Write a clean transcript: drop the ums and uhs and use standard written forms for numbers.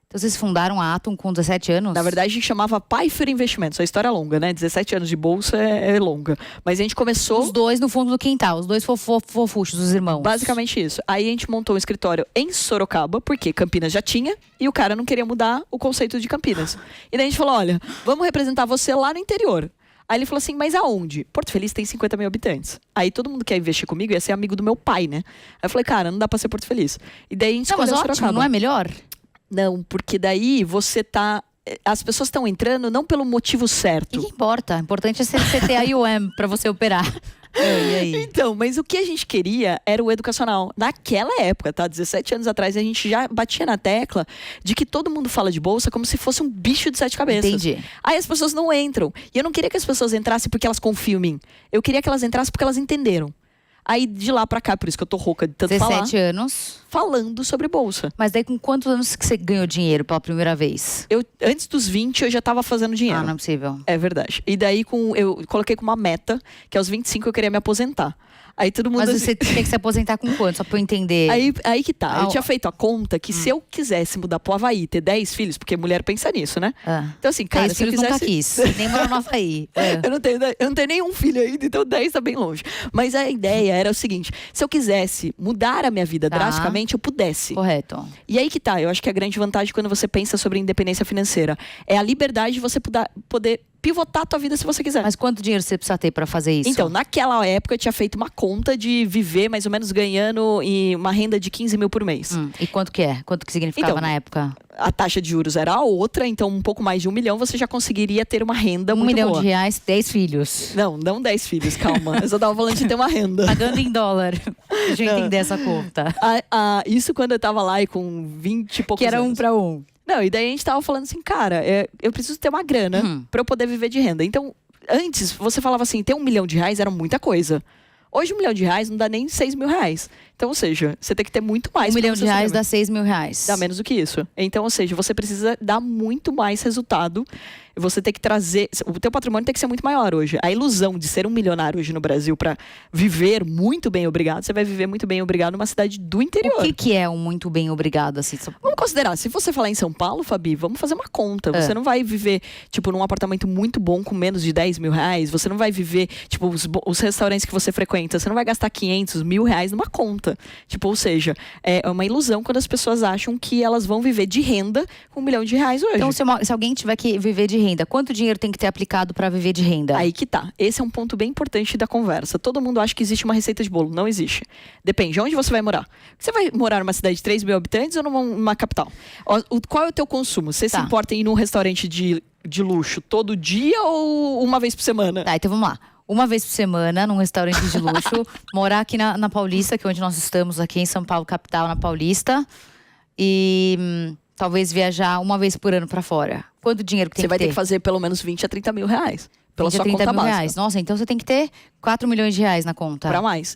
Então vocês fundaram a Atom com 17 anos? Na verdade, a gente chamava Pfeiffer Investimentos. A história é longa, né? 17 anos de bolsa é longa. Mas a gente começou... Os dois no fundo do quintal, os dois fofuchos, os irmãos. Basicamente isso. Aí a gente montou um escritório em Sorocaba, porque Campinas já tinha, e o cara não queria mudar o conceito de Campinas. E daí a gente falou, olha, vamos representar você lá no interior. Aí ele falou assim, mas aonde? Porto Feliz tem 50 mil habitantes. Aí todo mundo que quer investir comigo ia ser amigo do meu pai, né? Aí eu falei, cara, não dá pra ser Porto Feliz. E daí a gente Não, mas escolheu ótimo, Sorocaba. não é melhor? Não, porque daí você tá... As pessoas estão entrando não pelo motivo certo. O que importa? O importante é você ter a IOM pra você operar. E aí? Então, mas o que a gente queria era o educacional. Naquela época, tá? 17 anos atrás, a gente já batia na tecla de que todo mundo fala de bolsa como se fosse um bicho de 7 cabeças. Entendi. Aí as pessoas não entram. E eu não queria que as pessoas entrassem porque elas confiam em mim. Eu queria que elas entrassem porque elas entenderam. Aí de lá pra cá, por isso que eu tô rouca de tanto 17 anos. falando sobre bolsa. Mas daí com quantos anos que você ganhou dinheiro pela primeira vez? Antes dos 20, eu já tava fazendo dinheiro. Ah, não é possível. É verdade. E daí eu coloquei com uma meta, que aos 25 eu queria me aposentar. Aí todo mundo... Mas assim- você tinha que se aposentar com quanto? Só pra eu entender. Aí que tá. Eu Ah, tinha feito a conta que se eu quisesse mudar pro Havaí, ter 10 filhos, porque mulher pensa nisso, né? Ah. Então assim, cara, 10 se eu filhos quisesse... nunca quis. Nem morar no Havaí. É. Eu não tenho nenhum filho ainda, então 10 tá bem longe. Mas a ideia era o seguinte, se eu quisesse mudar a minha vida Tá. drasticamente, eu pudesse. Correto. E aí que tá, eu acho que a grande vantagem quando você pensa sobre independência financeira é a liberdade de você poder pivotar a tua vida se você quiser. Mas quanto dinheiro você precisa ter pra fazer isso? Então, naquela época eu tinha feito uma conta de viver mais ou menos ganhando uma renda de 15 mil por mês. E quanto que é? Quanto que significava Então, na época? A taxa de juros era a outra, então um pouco mais de 1 milhão você já conseguiria ter uma renda 1 muito milhão boa. de reais, 10 filhos. Não 10 filhos, calma. Eu só tava falando de ter uma renda. Pagando em dólar. Deixa eu entender essa conta. Isso quando eu tava lá e com 20 e poucos Que era anos. 1 para 1. Não, e daí a gente tava falando assim, cara, eu preciso ter uma grana pra eu poder viver de renda. Então, antes, você falava assim, ter 1 milhão de reais era muita coisa. Hoje, 1 milhão de reais não dá nem 6 mil reais. Então, ou seja, você tem que ter muito mais. 1 milhão de reais dá dá 6 mil reais. Dá menos do que isso. Então, ou seja, você precisa dar muito mais resultado. Você tem que trazer... O teu patrimônio tem que ser muito maior hoje. A ilusão de ser um milionário hoje no Brasil para viver muito bem obrigado, você vai viver muito bem obrigado numa cidade do interior. O que é um muito bem obrigado, assim? Vamos considerar, se você falar em São Paulo, Fabi, vamos fazer uma conta. Você não vai viver, tipo, num apartamento muito bom com menos de 10 mil reais. Você não vai viver, tipo, os restaurantes que você frequenta. Você não vai gastar 500 mil reais numa conta. Tipo, ou seja, é uma ilusão quando as pessoas acham que elas vão viver de renda com 1 milhão de reais hoje. Então, se alguém tiver que viver de renda, quanto dinheiro tem que ter aplicado para viver de renda? Aí que tá. Esse é um ponto bem importante da conversa. Todo mundo acha que existe uma receita de bolo. Não existe. Depende. Onde você vai morar? Você vai morar numa cidade de 3 mil habitantes ou numa capital? Qual é o teu consumo? Você se importa em ir num restaurante de luxo todo dia ou uma vez por semana? Tá, então vamos lá. Uma vez por semana, num restaurante de luxo, morar aqui na Paulista, que é onde nós estamos, aqui em São Paulo, capital, na Paulista. E talvez viajar uma vez por ano para fora. Quanto dinheiro que tem Você que vai ter? ter que fazer pelo menos 20 a 30 mil reais. Pela 20 a sua 30 conta mil básica. reais. Nossa, então você tem que ter 4 milhões de reais na conta. Para mais.